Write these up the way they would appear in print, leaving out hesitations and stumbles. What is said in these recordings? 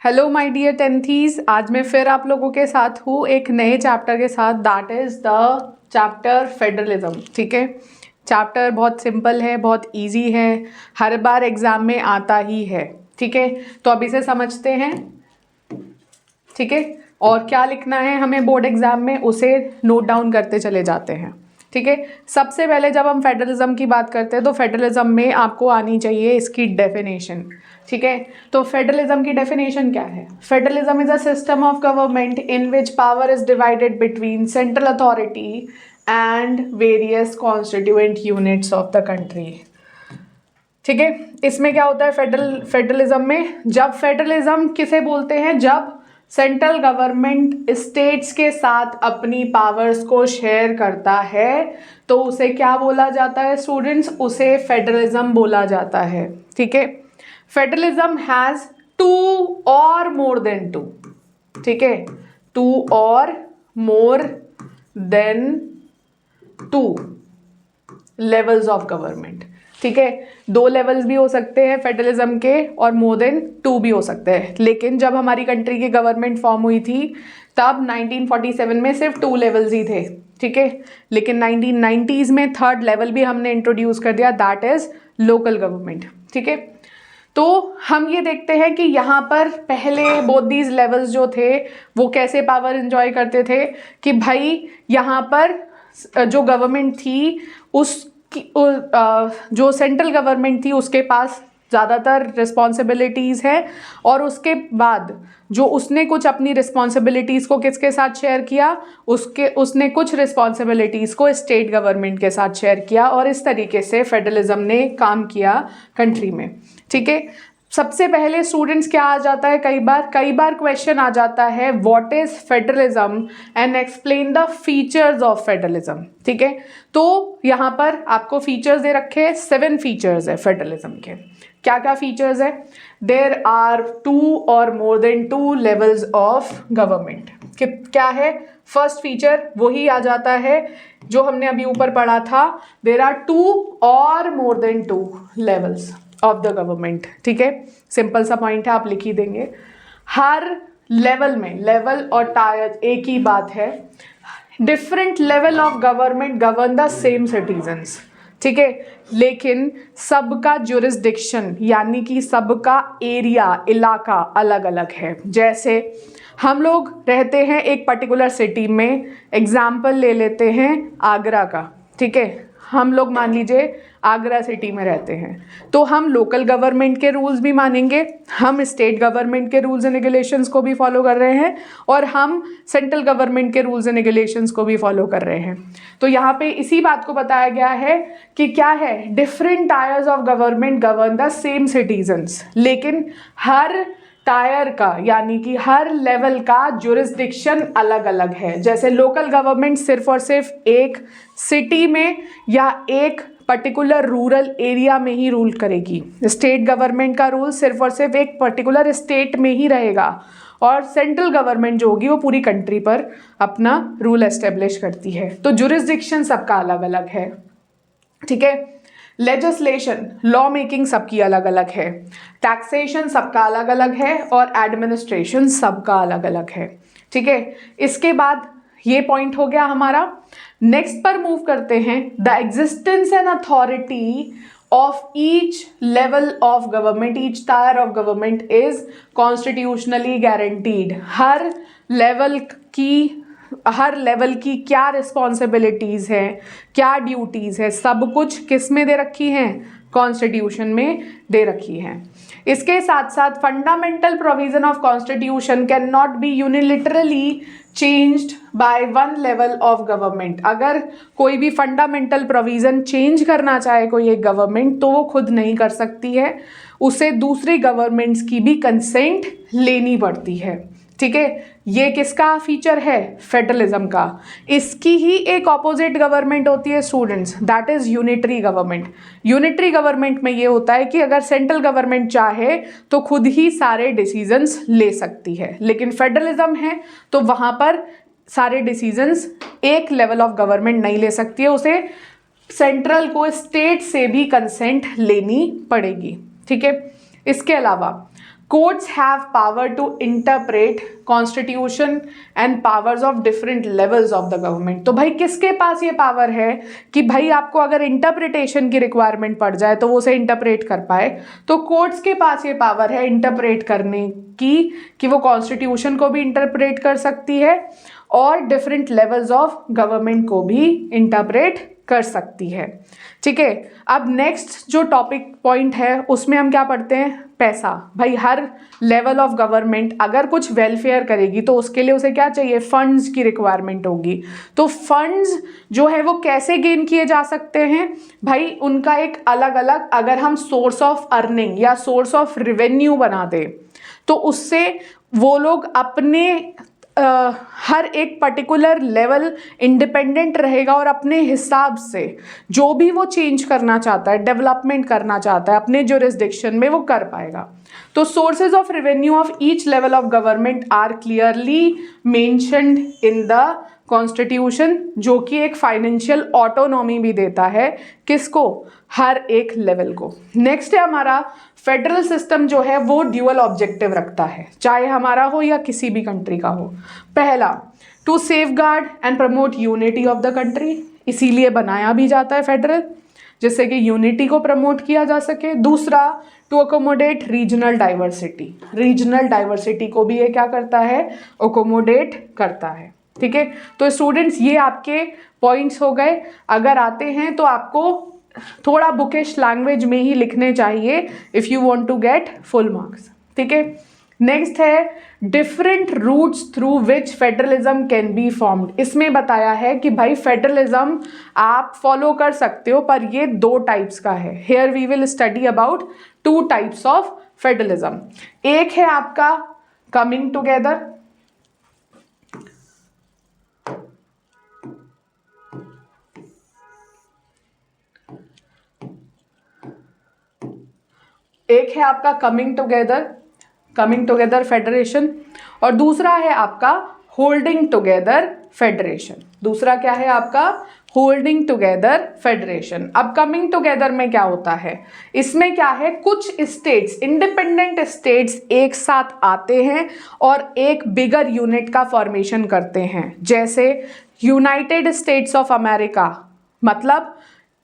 Hello my dear टेंथीज, आज मैं फिर आप लोगों के साथ हूँ एक नए चैप्टर के साथ, that is the chapter federalism. ठीक है, चैप्टर बहुत सिंपल है, बहुत इजी है, हर बार एग्जाम में आता ही है। ठीक है, तो अब इसे समझते हैं। ठीक है, और क्या लिखना है हमें बोर्ड एग्जाम में उसे नोट डाउन करते चले जाते हैं। ठीक है, सबसे पहले जब हम फेडरलिज्म की बात करते हैं तो फेडरलिज्म में आपको आनी चाहिए इसकी डेफिनेशन। ठीक है, तो फेडरलिज्म की डेफिनेशन क्या है? Federalism is a system of government in which power is divided between central authority and various constituent units of the country. ठीक है, इसमें क्या होता है फेडरलिज्म में, जब फेडरलिज्म किसे बोलते हैं, जब सेंट्रल गवर्नमेंट स्टेट्स के साथ अपनी पावर्स को शेयर करता है तो उसे क्या बोला जाता है स्टूडेंट्स? उसे फेडरलिज्म बोला जाता है। ठीक है, फेडरलिज्म हैज टू और मोर देन टू। ठीक है, टू और more than two levels of government. ठीक है, दो लेवल्स भी हो सकते हैं फेडरलिज्म के और मोर देन टू भी हो सकते हैं, लेकिन जब हमारी कंट्री की गवर्नमेंट फॉर्म हुई थी तब 1947 में सिर्फ टू लेवल्स ही थे। ठीक है, लेकिन 1990s में थर्ड लेवल भी हमने इंट्रोड्यूस कर दिया, दैट इज लोकल गवर्नमेंट। ठीक है, तो हम ये देखते हैं कि यहाँ पर पहले बोथ दीज लेवल्स जो थे वो कैसे पावर एंजॉय करते थे कि भाई यहाँ पर जो गवर्नमेंट थी जो सेंट्रल गवर्नमेंट थी उसके पास ज़्यादातर रिस्पॉन्सिबिलिटीज़ है, और उसके बाद जो उसने कुछ अपनी रिस्पॉन्सिबिलिटीज़ को किसके साथ शेयर किया, उसने कुछ रिस्पॉन्सिबिलिटीज़ को स्टेट गवर्नमेंट के साथ शेयर किया, और इस तरीके से फेडरलिज्म ने काम किया कंट्री में। ठीक है, सबसे पहले स्टूडेंट्स क्या आ जाता है, कई बार क्वेश्चन आ जाता है what is federalism and explain the features of federalism. ठीक है, तो यहाँ पर आपको फीचर्स दे रखे हैं, 7 फीचर्स है फेडरलिज्म के। क्या क्या फीचर्स है? देयर आर 2 और more than 2 levels of government. क्या है फर्स्ट फीचर? वही आ जाता है जो हमने अभी ऊपर पढ़ा था, देयर आर 2 और more than 2 levels of the government. ठीक है, सिंपल सा पॉइंट है, आप लिख ही देंगे। हर लेवल में, लेवल और टायर एक ही बात है, different level of government govern the same citizens. ठीक है, लेकिन सबका जुरिस्डिक्शन यानी कि सबका एरिया, इलाका अलग अलग है। जैसे हम लोग रहते हैं एक पर्टिकुलर सिटी में, एग्जाम्पल ले लेते हैं आगरा का। ठीक है, हम लोग मान लीजिए आगरा सिटी में रहते हैं, तो हम लोकल गवर्नमेंट के रूल्स भी मानेंगे, हम स्टेट गवर्नमेंट के रूल्स एंड रेगुलेशंस को भी फॉलो कर रहे हैं, और हम सेंट्रल गवर्नमेंट के रूल्स एंड रेगुलेशंस को भी फॉलो कर रहे हैं। तो यहाँ पे इसी बात को बताया गया है कि क्या है, different tyres of government govern the same citizens, लेकिन हर टायर का यानी कि हर लेवल का जुरिस्डिक्शन अलग अलग है। जैसे लोकल गवर्नमेंट सिर्फ और सिर्फ एक सिटी में या एक पर्टिकुलर रूरल एरिया में ही रूल करेगी, स्टेट गवर्नमेंट का रूल सिर्फ और सिर्फ एक पर्टिकुलर स्टेट में ही रहेगा, और सेंट्रल गवर्नमेंट जो होगी वो पूरी कंट्री पर अपना रूल एस्टेब्लिश करती है। तो जुरिस्डिक्शन सबका अलग अलग है। ठीक है, लेजिस्लेशन, लॉ मेकिंग सबकी अलग अलग है, टैक्सेशन सबका अलग अलग है, और एडमिनिस्ट्रेशन सबका अलग अलग है। ठीक है, इसके बाद ये पॉइंट हो गया हमारा। नेक्स्ट पर मूव करते हैं, the existence and authority of each level of government, each tyre of government is constitutionally guaranteed. Her level की क्या रिस्पॉन्सिबिलिटीज़ हैं, क्या ड्यूटीज़ है, सब कुछ किस में दे रखी हैं? कॉन्स्टिट्यूशन में दे रखी हैं। इसके साथ साथ fundamental provision of constitution can not be unilaterally changed by one level of government. अगर कोई भी फंडामेंटल प्रोविजन चेंज करना चाहे कोई एक गवर्नमेंट तो वो खुद नहीं कर सकती है, उसे दूसरी गवर्नमेंट्स की भी कंसेंट लेनी पड़ती है। ठीक है, ये किसका फीचर है? फेडरलिज्म का। इसकी ही एक ऑपोजिट गवर्नमेंट होती है students, that is unitary government. Unitary government में ये होता है कि अगर सेंट्रल गवर्नमेंट चाहे तो खुद ही सारे डिसीजंस ले सकती है, लेकिन फेडरलिज्म है तो वहाँ पर सारे डिसीजंस एक लेवल ऑफ गवर्नमेंट नहीं ले सकती है, उसे सेंट्रल को स्टेट से भी कंसेंट लेनी पड़ेगी। ठीक है, इसके अलावा Courts have power to interpret constitution and powers of different levels of the government. तो भाई किसके पास ये पावर है कि भाई आपको अगर इंटरप्रिटेशन की रिक्वायरमेंट पड़ जाए तो वो उसे इंटरप्रेट कर पाए? तो कोर्ट्स के पास ये पावर है इंटरप्रेट करने की कि वो कॉन्स्टिट्यूशन को भी इंटरप्रेट कर सकती है और डिफरेंट लेवल्स ऑफ गवर्नमेंट को भी इंटरप्रेट कर सकती है। ठीक है, अब नेक्स्ट जो टॉपिक पॉइंट है उसमें हम क्या पढ़ते हैं? पैसा। भाई हर लेवल ऑफ गवर्नमेंट अगर कुछ वेलफेयर करेगी तो उसके लिए उसे क्या चाहिए? फंड्स की रिक्वायरमेंट होगी। तो फंड्स जो है वो कैसे गेन किए जा सकते हैं? भाई उनका एक अलग अलग अगर हम सोर्स ऑफ अर्निंग या सोर्स ऑफ रेवेन्यू बना दें तो उससे वो लोग अपने हर एक पर्टिकुलर लेवल इंडिपेंडेंट रहेगा और अपने हिसाब से जो भी वो चेंज करना चाहता है, डेवलपमेंट करना चाहता है अपने जुरिस्डिक्शन में, वो कर पाएगा। तो sources of revenue of each level of government are clearly mentioned in the constitution, जो कि एक फाइनेंशियल ऑटोनॉमी भी देता है किसको? हर एक लेवल को। नेक्स्ट है हमारा फेडरल सिस्टम जो है वो ड्यूअल ऑब्जेक्टिव रखता है, चाहे हमारा हो या किसी भी कंट्री का हो। पहला, to safeguard and promote unity of the country, इसीलिए बनाया भी जाता है फेडरल, जिससे कि यूनिटी को प्रमोट किया जा सके। दूसरा, to accommodate regional diversity, regional diversity को भी ये क्या करता है? अकोमोडेट करता है। ठीक है, तो स्टूडेंट्स ये आपके पॉइंट्स हो गए। अगर आते हैं तो आपको थोड़ा बुकिश लैंग्वेज में ही लिखने चाहिए if you want to get full marks. ठीक है, नेक्स्ट है different routes through which federalism can be formed. इसमें बताया है कि भाई फेडरलिज्म आप फॉलो कर सकते हो पर ये 2 टाइप्स का है। Here we will study about 2 types of federalism. एक है आपका कमिंग टुगेदर, एक है आपका कमिंग टुगेदर फेडरेशन और दूसरा है आपका होल्डिंग टुगेदर फेडरेशन। दूसरा क्या है आपका? Holding together federation. अब कमिंग टुगेदर में क्या होता है? इसमें क्या है? कुछ स्टेट्स, इंडिपेंडेंट स्टेट्स एक साथ आते हैं और एक बिगर यूनिट का फॉर्मेशन करते हैं, जैसे यूनाइटेड स्टेट्स ऑफ अमेरिका, मतलब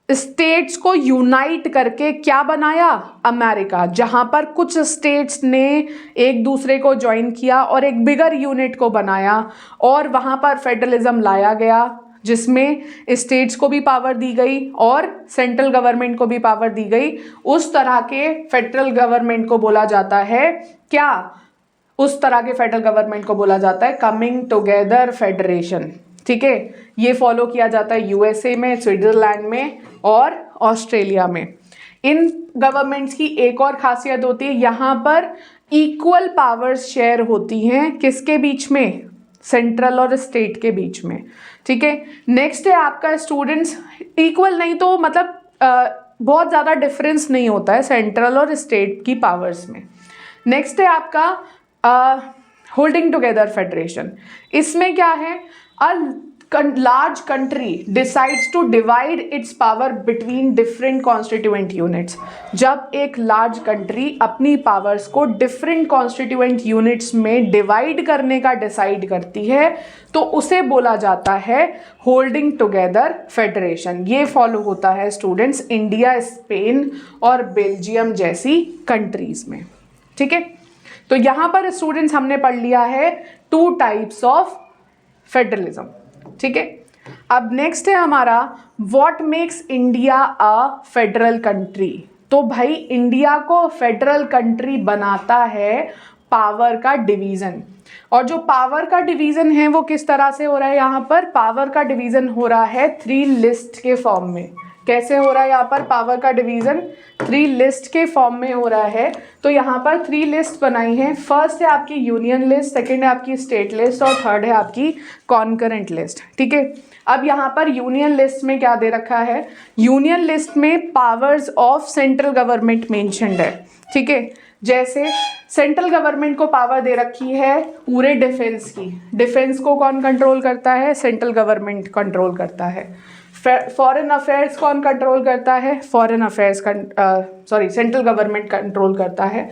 स्टेट्स को यूनाइट करके क्या बनाया? अमेरिका, जहां पर कुछ स्टेट्स ने एक दूसरे को ज्वाइन किया और एक बिगर यूनिट को बनाया और वहां पर फेडरलिज्म लाया गया, जिसमें स्टेट्स को भी पावर दी गई और सेंट्रल गवर्नमेंट को भी पावर दी गई। उस तरह के फेडरल गवर्नमेंट को बोला जाता है क्या? उस तरह के फेडरल गवर्नमेंट को बोला जाता है कमिंग टुगेदर फेडरेशन। ठीक है, ये फॉलो किया जाता है यूएसए में, स्विट्जरलैंड में और ऑस्ट्रेलिया में। इन गवर्नमेंट्स की एक और खासियत होती है, यहाँ पर इक्वल पावर्स शेयर होती हैं किसके बीच में? सेंट्रल और स्टेट के बीच में। ठीक है, नेक्स्ट है आपका स्टूडेंट्स, इक्वल नहीं तो मतलब बहुत ज़्यादा डिफरेंस नहीं होता है सेंट्रल और स्टेट की पावर्स में। नेक्स्ट है आपका होल्डिंग टुगेदर फेडरेशन। इसमें क्या है? A large country decides to divide its power between different constituent units। जब एक लार्ज कंट्री अपनी पावर्स को डिफरेंट कॉन्स्टिट्यूएंट यूनिट्स में डिवाइड करने का डिसाइड करती है तो उसे बोला जाता है होल्डिंग टुगेदर फेडरेशन। ये फॉलो होता है स्टूडेंट्स इंडिया, स्पेन और बेल्जियम जैसी कंट्रीज में। ठीक है, तो यहाँ पर स्टूडेंट्स हमने पढ़ लिया है 2 टाइप्स ऑफ फेडरलिज्म। ठीक है, अब नेक्स्ट है हमारा what makes India a federal country. तो भाई इंडिया को फेडरल कंट्री बनाता है पावर का डिवीजन। और जो पावर का डिवीजन है वो किस तरह से हो रहा है? यहाँ पर पावर का डिवीजन हो रहा है 3 लिस्ट के फॉर्म में। कैसे हो रहा है यहाँ पर पावर का डिवीजन? 3 लिस्ट के फॉर्म में हो रहा है। तो यहाँ पर 3 लिस्ट बनाई है। फर्स्ट है आपकी यूनियन लिस्ट, सेकंड है आपकी स्टेट लिस्ट और थर्ड है आपकी कॉन्करेंट लिस्ट। ठीक है, अब यहाँ पर यूनियन लिस्ट में क्या दे रखा है? यूनियन लिस्ट में powers of central government mentioned है। ठीक है, जैसे सेंट्रल गवर्नमेंट को पावर दे रखी है पूरे डिफेंस की। डिफेंस को कौन कंट्रोल करता है? सेंट्रल गवर्नमेंट कंट्रोल करता है। फॉरेन अफेयर्स कौन कंट्रोल करता है? सेंट्रल गवर्नमेंट कंट्रोल करता है।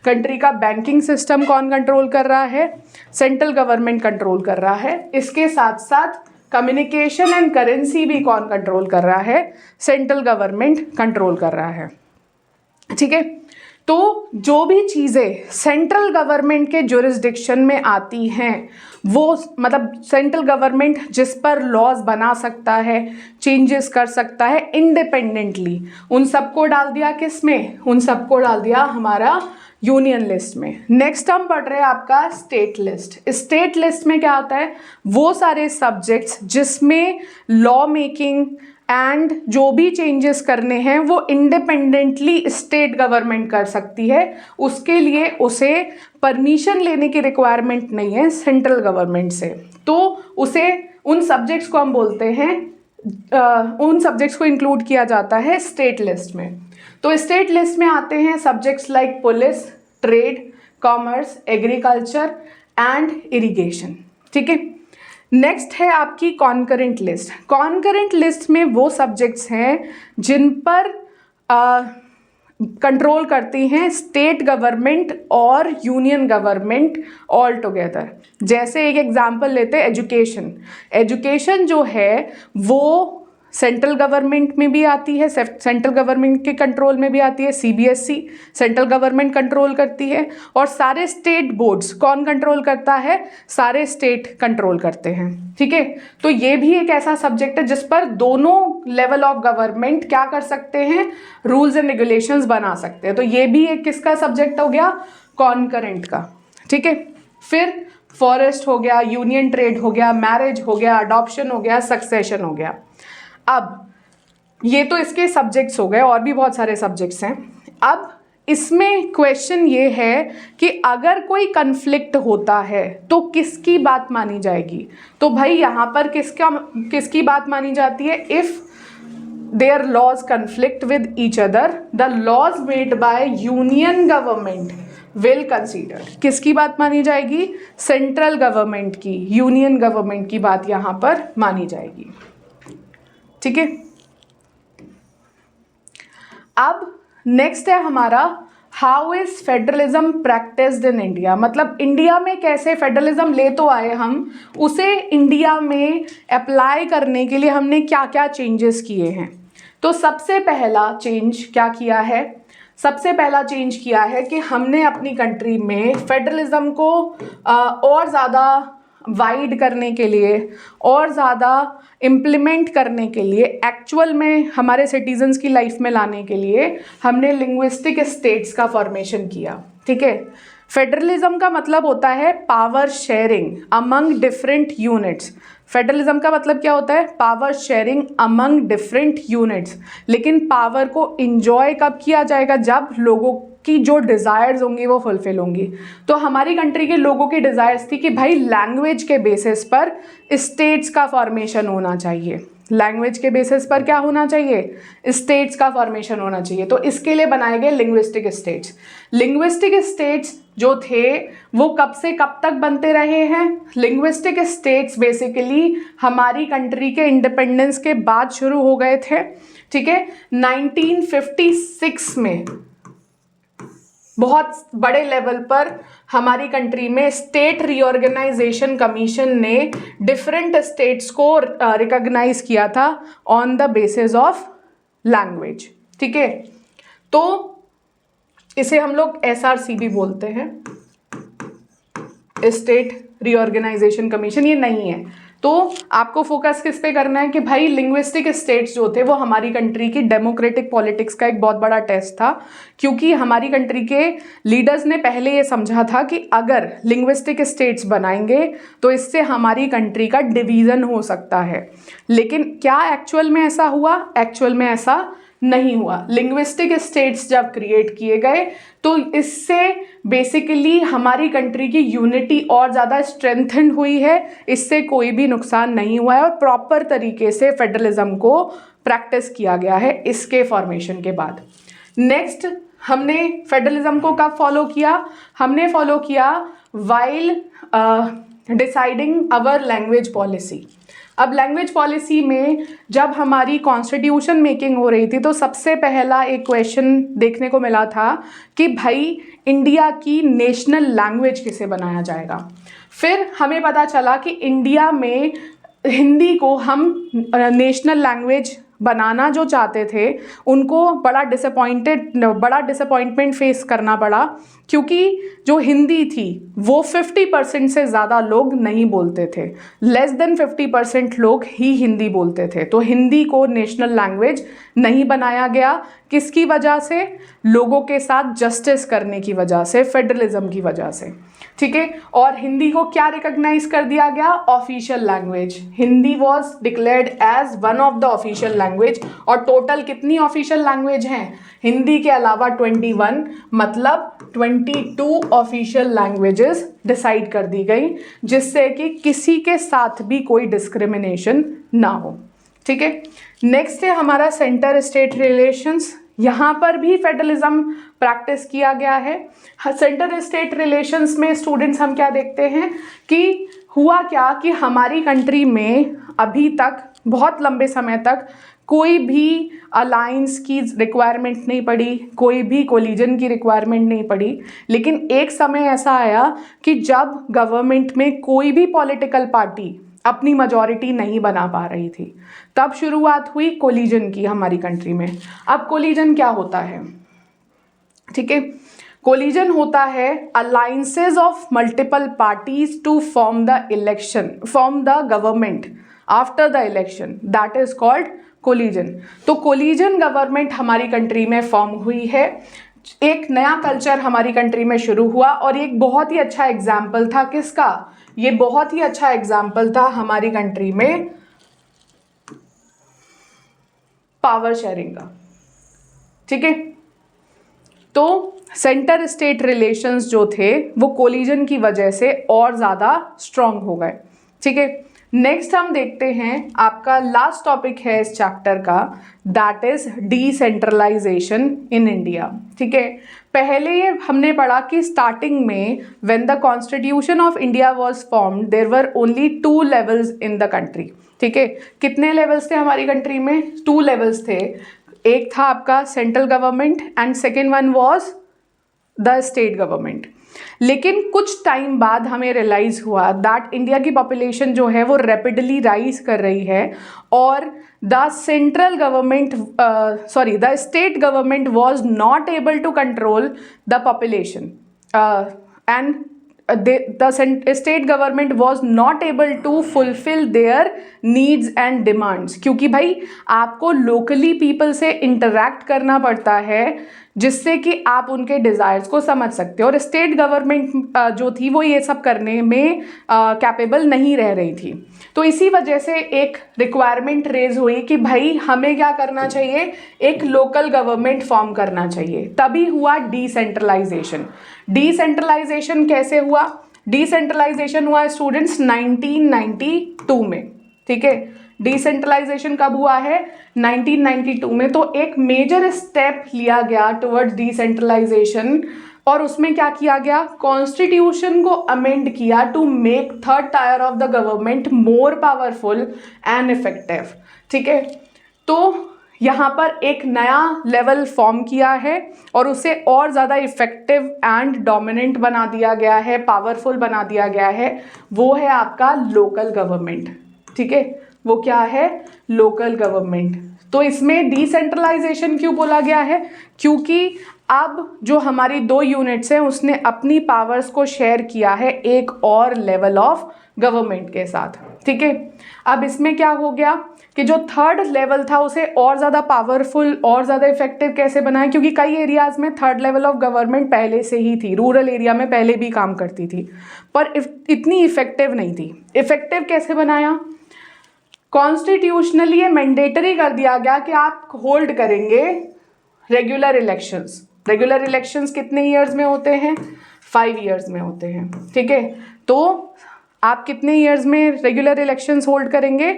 कंट्री का बैंकिंग सिस्टम कौन कंट्रोल कर रहा है? सेंट्रल गवर्नमेंट कंट्रोल कर रहा है। इसके साथ साथ कम्युनिकेशन एंड करेंसी भी कौन कंट्रोल कर रहा है? सेंट्रल गवर्नमेंट कंट्रोल कर रहा है। ठीक है, तो जो भी चीज़ें सेंट्रल गवर्नमेंट के जुरिस्डिक्शन में आती हैं वो मतलब सेंट्रल गवर्नमेंट जिस पर लॉज बना सकता है, चेंजेस कर सकता है इंडिपेंडेंटली, उन सबको डाल दिया किस में? उन सबको डाल दिया हमारा यूनियन लिस्ट में। नेक्स्ट हम पढ़ रहे हैं आपका स्टेट लिस्ट। स्टेट लिस्ट में क्या आता है? वो सारे सब्जेक्ट्स जिसमें लॉ मेकिंग एंड जो भी चेंजेस करने हैं वो इंडिपेंडेंटली स्टेट गवर्नमेंट कर सकती है, उसके लिए उसे परमिशन लेने की रिक्वायरमेंट नहीं है सेंट्रल गवर्नमेंट से। तो उसे उन सब्जेक्ट्स को हम बोलते हैं उन सब्जेक्ट्स को इंक्लूड किया जाता है स्टेट लिस्ट में। तो स्टेट लिस्ट में आते हैं subjects like police, trade, commerce, agriculture and irrigation. ठीक है, नेक्स्ट है आपकी कॉन्करेंट लिस्ट। कॉन्करेंट लिस्ट में वो सब्जेक्ट्स हैं जिन पर कंट्रोल करती हैं स्टेट गवर्नमेंट और यूनियन गवर्नमेंट ऑल टुगेदर। जैसे एक एग्जांपल लेते हैं एजुकेशन। एजुकेशन जो है वो सेंट्रल गवर्नमेंट में भी आती है, सेंट्रल गवर्नमेंट के कंट्रोल में भी आती है। सीबीएसई सेंट्रल गवर्नमेंट कंट्रोल करती है, और सारे स्टेट बोर्ड्स कौन कंट्रोल करता है? सारे स्टेट कंट्रोल करते हैं। ठीक है, तो ये भी एक ऐसा सब्जेक्ट है जिस पर दोनों लेवल ऑफ गवर्नमेंट क्या कर सकते हैं? रूल्स एंड रेगुलेशंस बना सकते हैं। तो ये भी एक किसका सब्जेक्ट हो गया? कॉन्करेंट का। ठीक है, फिर फॉरेस्ट हो गया, यूनियन ट्रेड हो गया, मैरिज हो गया, अडॉप्शन हो गया, सक्सेशन हो गया। अब ये तो इसके सब्जेक्ट्स हो गए, और भी बहुत सारे सब्जेक्ट्स हैं। अब इसमें क्वेश्चन ये है कि अगर कोई कन्फ्लिक्ट होता है तो किसकी बात मानी जाएगी? तो भाई यहाँ पर किसकी बात मानी जाती है? If there laws conflict with each other, the laws made by union government will consider. किसकी बात मानी जाएगी? सेंट्रल गवर्नमेंट की, यूनियन गवर्नमेंट की बात यहाँ पर मानी जाएगी। ठीक है, अब नेक्स्ट है हमारा how is federalism practised in India. मतलब इंडिया में कैसे फेडरलिज्म ले तो आए हम, उसे इंडिया में अप्लाई करने के लिए हमने क्या क्या चेंजेस किए हैं। तो सबसे पहला चेंज क्या किया है? सबसे पहला चेंज किया है कि हमने अपनी कंट्री में फेडरलिज्म को और ज़्यादा वाइड करने के लिए और ज़्यादा इम्प्लीमेंट करने के लिए, एक्चुअल में हमारे सिटीजन्स की लाइफ में लाने के लिए हमने लिंग्विस्टिक स्टेट्स का फॉर्मेशन किया। ठीक है, फेडरलिज्म का मतलब होता है power sharing among different units. Federalism का मतलब क्या होता है? Power sharing among different units. लेकिन पावर को इंजॉय कब किया जाएगा? जब लोगों की जो डिज़ायर्स होंगी वो फुलफिल होंगी। तो हमारी कंट्री के लोगों की डिज़ायर्स थी कि भाई लैंग्वेज के बेसिस पर स्टेट्स का फॉर्मेशन होना चाहिए। लैंग्वेज के बेसिस पर क्या होना चाहिए? स्टेट्स का फॉर्मेशन होना चाहिए। तो इसके लिए बनाए गए लिंग्विस्टिक स्टेट्स। लिंग्विस्टिक स्टेट्स जो थे वो कब से कब तक बनते रहे हैं? लिंग्विस्टिक स्टेट्स बेसिकली हमारी कंट्री के इंडिपेंडेंस के बाद शुरू हो गए थे। ठीक है, 1956 में बहुत बड़े लेवल पर हमारी कंट्री में स्टेट रीऑर्गेनाइजेशन कमीशन ने डिफरेंट स्टेट्स को रिकॉग्नाइज किया था on the basis of language. ठीक है, तो इसे हम लोग SRC भी बोलते हैं, स्टेट रीऑर्गेनाइजेशन कमीशन। ये नहीं है, तो आपको फोकस किस पे करना है कि भाई लिंग्विस्टिक स्टेट्स जो थे वो हमारी कंट्री की डेमोक्रेटिक पॉलिटिक्स का एक बहुत बड़ा टेस्ट था, क्योंकि हमारी कंट्री के लीडर्स ने पहले ये समझा था कि अगर लिंग्विस्टिक स्टेट्स बनाएंगे तो इससे हमारी कंट्री का डिवीज़न हो सकता है। लेकिन क्या एक्चुअल में ऐसा हुआ? एक्चुअल में ऐसा नहीं हुआ। लिंग्विस्टिक स्टेट्स जब क्रिएट किए गए तो इससे बेसिकली हमारी कंट्री की यूनिटी और ज़्यादा स्ट्रेंथेंड हुई है, इससे कोई भी नुकसान नहीं हुआ है और प्रॉपर तरीके से फेडरलिज्म को प्रैक्टिस किया गया है इसके फॉर्मेशन के बाद। नेक्स्ट हमने फेडरलिज्म को कब फॉलो किया? हमने फॉलो किया while deciding our language policy. अब लैंग्वेज पॉलिसी में जब हमारी कॉन्स्टिट्यूशन मेकिंग हो रही थी तो सबसे पहला एक क्वेश्चन देखने को मिला था कि भाई इंडिया की नेशनल लैंग्वेज किसे बनाया जाएगा। फिर हमें पता चला कि इंडिया में हिंदी को हम नेशनल लैंग्वेज बनाना जो चाहते थे उनको बड़ा डिसअपॉइंटमेंट फेस करना पड़ा, क्योंकि जो हिंदी थी वो 50% से ज़्यादा लोग नहीं बोलते थे, लेस देन 50% लोग ही हिंदी बोलते थे। तो हिंदी को नेशनल लैंग्वेज नहीं बनाया गया, किसकी वजह से? लोगों के साथ जस्टिस करने की वजह से, फेडरलिज्म की वजह से, ठीक है। और हिंदी को क्या रिकॉग्नाइज कर दिया गया? Official language. Hindi was declared as one of the official language. और टोटल कितनी ऑफिशियल लैंग्वेज हैं? हिंदी के अलावा 21, मतलब 22 ऑफिशियल लैंग्वेजेस डिसाइड कर दी गई, जिससे कि किसी के साथ भी कोई डिस्क्रिमिनेशन ना हो, ठीक है। नेक्स्ट है हमारा सेंटर स्टेट रिलेशंस। यहाँ पर भी फेडरलिज्म प्रैक्टिस किया गया है। सेंटर स्टेट रिलेशंस में स्टूडेंट्स हम क्या देखते हैं कि हुआ क्या कि हमारी कंट्री में अभी तक बहुत लंबे समय तक कोई भी अलायंस की रिक्वायरमेंट नहीं पड़ी, कोई भी कोलिजन की रिक्वायरमेंट नहीं पड़ी। लेकिन एक समय ऐसा आया कि जब गवर्नमेंट में कोई भी पॉलिटिकल पार्टी अपनी मेजॉरिटी नहीं बना पा रही थी, तब शुरुआत हुई कोलिजन की हमारी कंट्री में। अब कोलिजन क्या होता है? ठीक है, कोलिजन होता है alliances of multiple parties to form the government after the election, that is called coalition. तो कोलिजन गवर्नमेंट हमारी कंट्री में फॉर्म हुई है। एक नया कल्चर हमारी कंट्री में शुरू हुआ और एक बहुत ही अच्छा एग्जाम्पल था किसका? ये बहुत ही अच्छा एग्जाम्पल था हमारी कंट्री में पावर शेयरिंग का, ठीक है। तो सेंटर स्टेट रिलेशंस जो थे वो कोलिजन की वजह से और ज़्यादा स्ट्रांग हो गए, ठीक है। नेक्स्ट हम देखते हैं, आपका लास्ट टॉपिक है इस चैप्टर का, that is decentralisation in India, ठीक है। पहले हमने पढ़ा कि स्टार्टिंग में when the constitution of India was formed there were only 2 levels in the country, ठीक है। कितने लेवल्स थे हमारी कंट्री में? 2 लेवल्स थे। एक था आपका central government and second one was the state government. लेकिन कुछ टाइम बाद हमें रियलाइज हुआ दैट इंडिया की पॉपुलेशन जो है वो रैपिडली राइज कर रही है और the state government was not able to control the population and the state government was not able to fulfill their needs and demands, क्योंकि भाई आपको लोकली पीपल से इंटरैक्ट करना पड़ता है जिससे कि आप उनके डिज़ायर्स को समझ सकते हो। और स्टेट गवर्नमेंट जो थी वो ये सब करने में कैपेबल नहीं रह रही थी। तो इसी वजह से एक रिक्वायरमेंट रेज हुई कि भाई हमें क्या करना चाहिए? एक लोकल गवर्नमेंट फॉर्म करना चाहिए। तभी हुआ डिसेंट्रलाइजेशन। डिसेंट्रलाइजेशन कैसे हुआ? डिसेंट्रलाइजेशन हुआ स्टूडेंट्स 1992 में, ठीक है। डिसेंट्रलाइजेशन कब हुआ है? 1992 में। तो एक मेजर स्टेप लिया गया टुवर्ड्स डिसेंट्रलाइजेशन और उसमें क्या किया गया? कॉन्स्टिट्यूशन को अमेंड किया to make third tier of the government more powerful and effective, ठीक है। तो यहाँ पर एक नया लेवल फॉर्म किया है और उसे और ज़्यादा इफेक्टिव एंड डोमिनेंट बना दिया गया है, पावरफुल बना दिया गया है। वो है आपका लोकल गवर्नमेंट, ठीक है। वो क्या है? Local government. तो इसमें डिसेंट्रलाइजेशन क्यों बोला गया है? क्योंकि अब जो हमारी 2 यूनिट्स हैं उसने अपनी पावर्स को शेयर किया है एक और लेवल ऑफ गवर्नमेंट के साथ, ठीक है। अब इसमें क्या हो गया कि जो थर्ड लेवल था उसे और ज़्यादा पावरफुल और ज़्यादा इफेक्टिव कैसे बनाएं? क्योंकि कई एरियाज़ में थर्ड लेवल ऑफ गवर्नमेंट पहले से ही थी, रूरल एरिया में पहले भी काम करती थी, पर इतनी इफेक्टिव नहीं थी। इफेक्टिव कैसे बनाया? कॉन्स्टिट्यूशनली ये मैंडेटरी कर दिया गया कि आप होल्ड करेंगे रेगुलर इलेक्शंस। रेगुलर इलेक्शंस कितने ईयर्स में होते हैं? 5 ईयर्स में होते हैं, ठीक है। तो आप कितने ईयर्स में रेगुलर इलेक्शंस होल्ड करेंगे?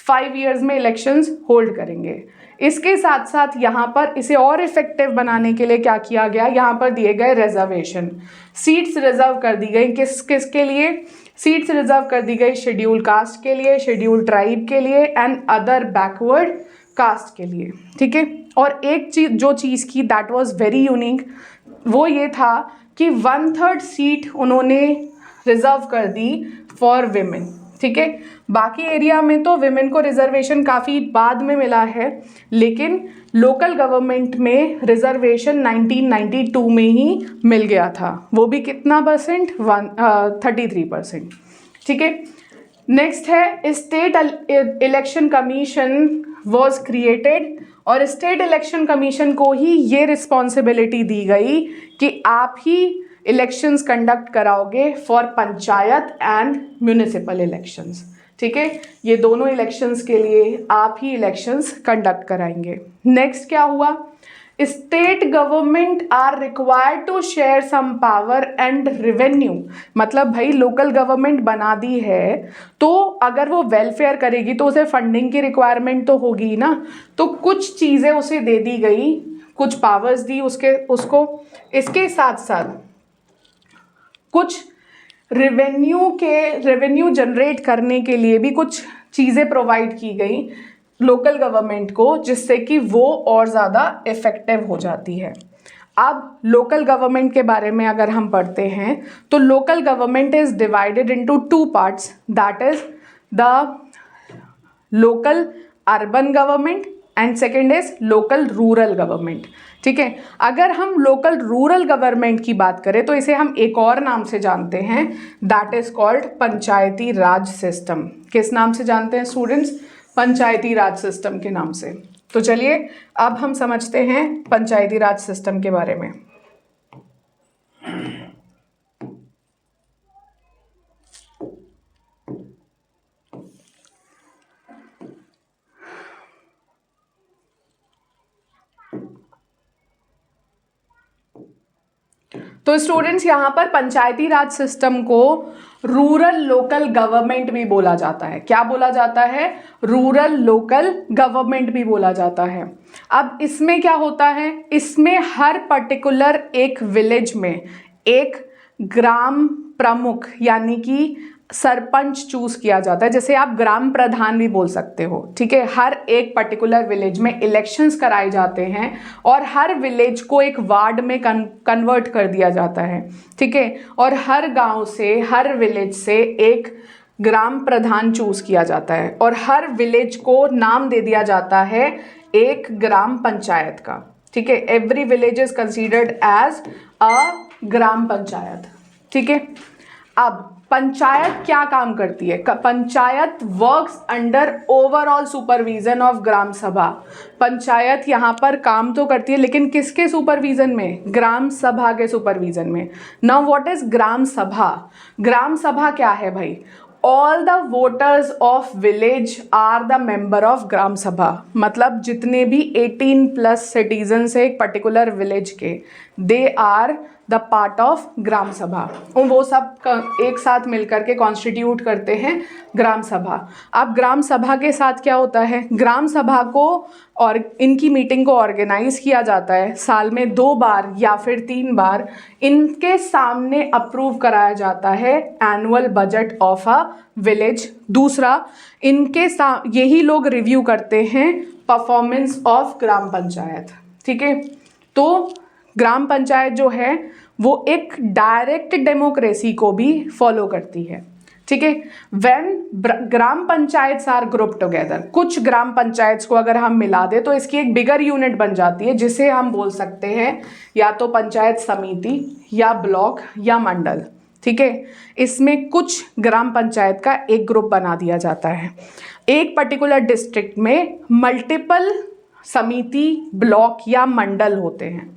5 ईयर्स में इलेक्शंस होल्ड करेंगे। इसके साथ साथ यहाँ पर इसे और इफेक्टिव बनाने के लिए क्या किया गया, यहाँ पर दिए गए रिजर्वेशन, सीट्स रिजर्व कर दी गई। किस किस के लिए सीट्स रिजर्व कर दी गई? शेड्यूल कास्ट के लिए, शेड्यूल ट्राइब के लिए एंड अदर बैकवर्ड कास्ट के लिए, ठीक है। और एक चीज जो चीज़ की दैट वाज वेरी यूनिक, वो ये था कि 1/3 सीट उन्होंने रिजर्व कर दी फॉर विमेन, ठीक है। बाकी एरिया में तो विमेन को रिजर्वेशन काफ़ी बाद में मिला है, लेकिन लोकल गवर्नमेंट में रिजर्वेशन 1992 में ही मिल गया था। वो भी कितना परसेंट? 33%, ठीक है। नेक्स्ट है state election commission was created, और स्टेट इलेक्शन कमीशन को ही ये रिस्पॉन्सिबिलिटी दी गई कि आप ही इलेक्शंस कंडक्ट कराओगे for panchayat and municipal elections, ठीक है। ये दोनों इलेक्शंस के लिए आप ही इलेक्शंस कंडक्ट कराएंगे। नेक्स्ट क्या हुआ? State government are required to share some power and revenue, मतलब भाई लोकल गवर्नमेंट बना दी है तो अगर वो वेलफेयर करेगी तो उसे फंडिंग की रिक्वायरमेंट तो होगी ना, तो कुछ चीज़ें उसे दे दी गई, कुछ पावर्स दी उसको। इसके साथ साथ कुछ रेवेन्यू जनरेट करने के लिए भी कुछ चीज़ें प्रोवाइड की गई लोकल गवर्नमेंट को, जिससे कि वो और ज़्यादा इफ़ेक्टिव हो जाती है। अब लोकल गवर्नमेंट के बारे में अगर हम पढ़ते हैं तो local government is divided into 2 parts, that is the local urban government and second is local rural government, ठीक है। अगर हम लोकल रूरल गवर्नमेंट की बात करें तो इसे हम एक और नाम से जानते हैं, that is called Panchayati Raj system. किस नाम से जानते हैं स्टूडेंट्स? पंचायती राज सिस्टम के नाम से। तो चलिए अब हम समझते हैं पंचायती राज सिस्टम के बारे में। तो स्टूडेंट्स यहाँ पर पंचायती राज सिस्टम को रूरल लोकल गवर्नमेंट भी बोला जाता है। क्या बोला जाता है? रूरल लोकल गवर्नमेंट भी बोला जाता है। अब इसमें क्या होता है? इसमें हर पर्टिकुलर एक विलेज में एक ग्राम प्रमुख यानी कि सरपंच चूज किया जाता है, जैसे आप ग्राम प्रधान भी बोल सकते हो, ठीक है। हर एक पर्टिकुलर विलेज में इलेक्शंस कराए जाते हैं और हर विलेज को एक वार्ड में कन्वर्ट कर दिया जाता है, ठीक है। और हर गांव से, हर विलेज से एक ग्राम प्रधान चूज किया जाता है और हर विलेज को नाम दे दिया जाता है एक ग्राम पंचायत का, ठीक है। Every village is considered as a gram panchayat, ठीक है। अब पंचायत क्या काम करती है? Panchayat works under overall supervision of gram sabha. Panchayat यहाँ पर काम तो करती है, लेकिन किसके सुपरविजन में? ग्राम सभा के सुपरविजन में। नाउ व्हाट इज ग्राम सभा? ग्राम सभा क्या है भाई? All the voters of village are the member of gram sabha, मतलब जितने भी 18+ सिटीजन्स है एक पर्टिकुलर विलेज के, they are the part of gram sabha. वो सब एक साथ मिलकर के कॉन्स्टिट्यूट करते हैं ग्राम सभा। अब ग्राम सभा के साथ क्या होता है? ग्राम सभा को और इनकी मीटिंग को ऑर्गेनाइज किया जाता है साल में 2 बार या फिर 3 बार। इनके सामने अप्रूव कराया जाता है annual budget of a village. दूसरा, इनके यही लोग रिव्यू करते हैं परफॉर्मेंस ऑफ ग्राम पंचायत, ठीक है। तो ग्राम पंचायत जो है वो एक डायरेक्ट डेमोक्रेसी को भी फॉलो करती है, ठीक है। When gram panchayat are group together, कुछ ग्राम पंचायत को अगर हम मिला दें तो इसकी एक बिगर यूनिट बन जाती है, जिसे हम बोल सकते हैं या तो पंचायत समिति या ब्लॉक या मंडल, ठीक है। इसमें कुछ ग्राम पंचायत का एक ग्रुप बना दिया जाता है। एक पर्टिकुलर डिस्ट्रिक्ट में मल्टीपल समिति, ब्लॉक या मंडल होते हैं,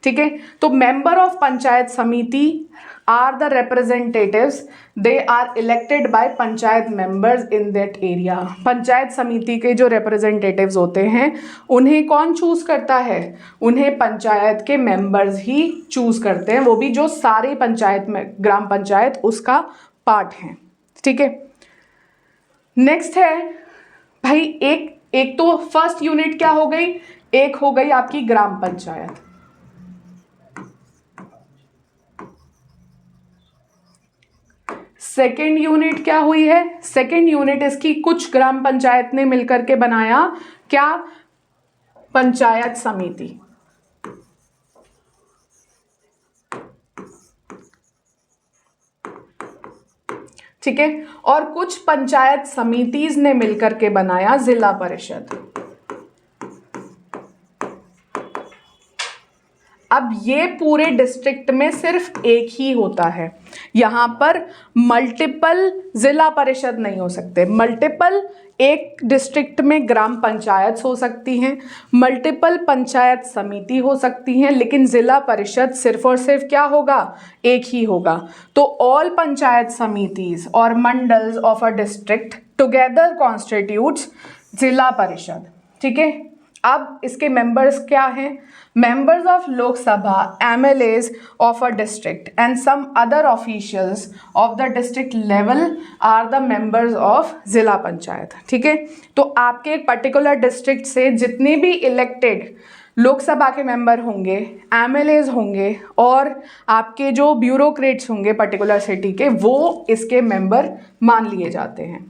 ठीक है। तो member of panchayat samiti are the representatives, they are elected by panchayat members in that area. Panchayat samiti के जो रिप्रेजेंटेटिव्स होते हैं उन्हें कौन चूज करता है? उन्हें पंचायत के मेंबर्स ही चूज करते हैं, वो भी जो सारे पंचायत में ग्राम पंचायत उसका पार्ट हैं, ठीक है। नेक्स्ट है भाई, एक तो फर्स्ट यूनिट क्या हो गई, एक हो गई आपकी ग्राम पंचायत। सेकेंड यूनिट क्या हुई है, सेकेंड यूनिट इसकी कुछ ग्राम पंचायत ने मिलकर के बनाया क्या, पंचायत समिति। ठीक है, और कुछ पंचायत समितिज ने मिलकर के बनाया जिला परिषद। अब ये पूरे डिस्ट्रिक्ट में सिर्फ एक ही होता है, यहां पर मल्टीपल जिला परिषद नहीं हो सकते। मल्टीपल एक डिस्ट्रिक्ट में ग्राम पंचायत हो सकती हैं, मल्टीपल पंचायत समिति हो सकती हैं, लेकिन जिला परिषद सिर्फ और सिर्फ क्या होगा, एक ही होगा। तो ऑल पंचायत समितिज और mandals of a district together constitutes zila parishad. ठीक है, अब इसके मेंबर्स क्या हैं, members of Lok Sabha, MLAs of a district and some other officials of the district level are the members of zila panchayat. ठीक है, तो आपके एक पर्टिकुलर डिस्ट्रिक्ट से जितने भी इलेक्टेड लोकसभा के मेंबर होंगे, एमएलएज होंगे और आपके जो ब्यूरोक्रेट्स होंगे पर्टिकुलर सिटी के, वो इसके मेंबर मान लिए जाते हैं।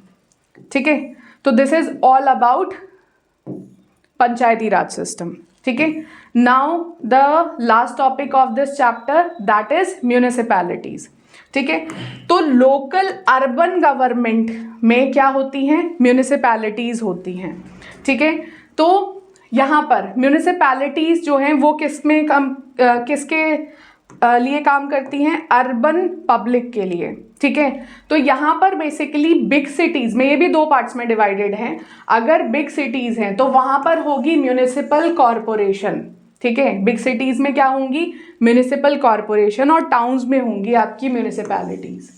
ठीक है, तो this is all about Panchayati Raj system. ठीक है, now the last topic of this chapter that is municipalities. ठीक है, तो लोकल अर्बन गवर्नमेंट में क्या होती हैं, म्यूनिसिपैलिटीज होती हैं। ठीक है, तो यहाँ पर म्यूनिसिपैलिटीज जो हैं वो किसके लिए काम करती हैं, अर्बन पब्लिक के लिए। ठीक है, तो यहाँ पर बेसिकली बिग सिटीज में, ये भी दो पार्ट्स में डिवाइडेड हैं। अगर बिग सिटीज हैं तो वहां पर होगी म्यूनिसिपल कॉरपोरेशन। ठीक है, बिग सिटीज में क्या होंगी, म्यूनिसिपल कॉरपोरेशन, और टाउन्स में होंगी आपकी म्यूनिसिपैलिटीज।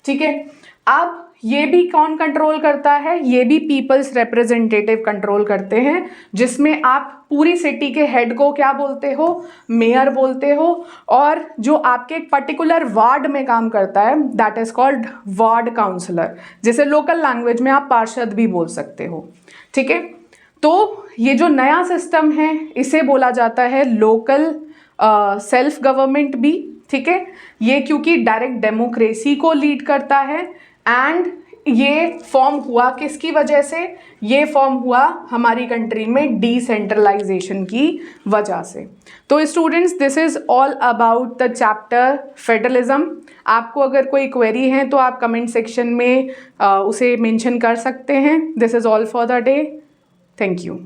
ठीक है, अब ये भी कौन कंट्रोल करता है, ये भी पीपल्स रिप्रेजेंटेटिव कंट्रोल करते हैं, जिसमें आप पूरी सिटी के हेड को क्या बोलते हो, मेयर बोलते हो, और जो आपके एक पर्टिकुलर वार्ड में काम करता है that is called ward councillor, जिसे लोकल लैंग्वेज में आप पार्षद भी बोल सकते हो। ठीक है, तो ये जो नया सिस्टम है इसे बोला जाता है लोकल सेल्फ गवर्नमेंट भी। ठीक है, ये क्योंकि डायरेक्ट डेमोक्रेसी को लीड करता है, एंड ये फॉर्म हुआ किसकी वजह से, ये फॉर्म हुआ हमारी कंट्री में डिसेंट्रलाइजेशन की वजह से। तो students, this is all about the chapter federalism. आपको अगर कोई क्वेरी है तो आप कमेंट सेक्शन में उसे मेंशन कर सकते हैं। This is all for the day. Thank you.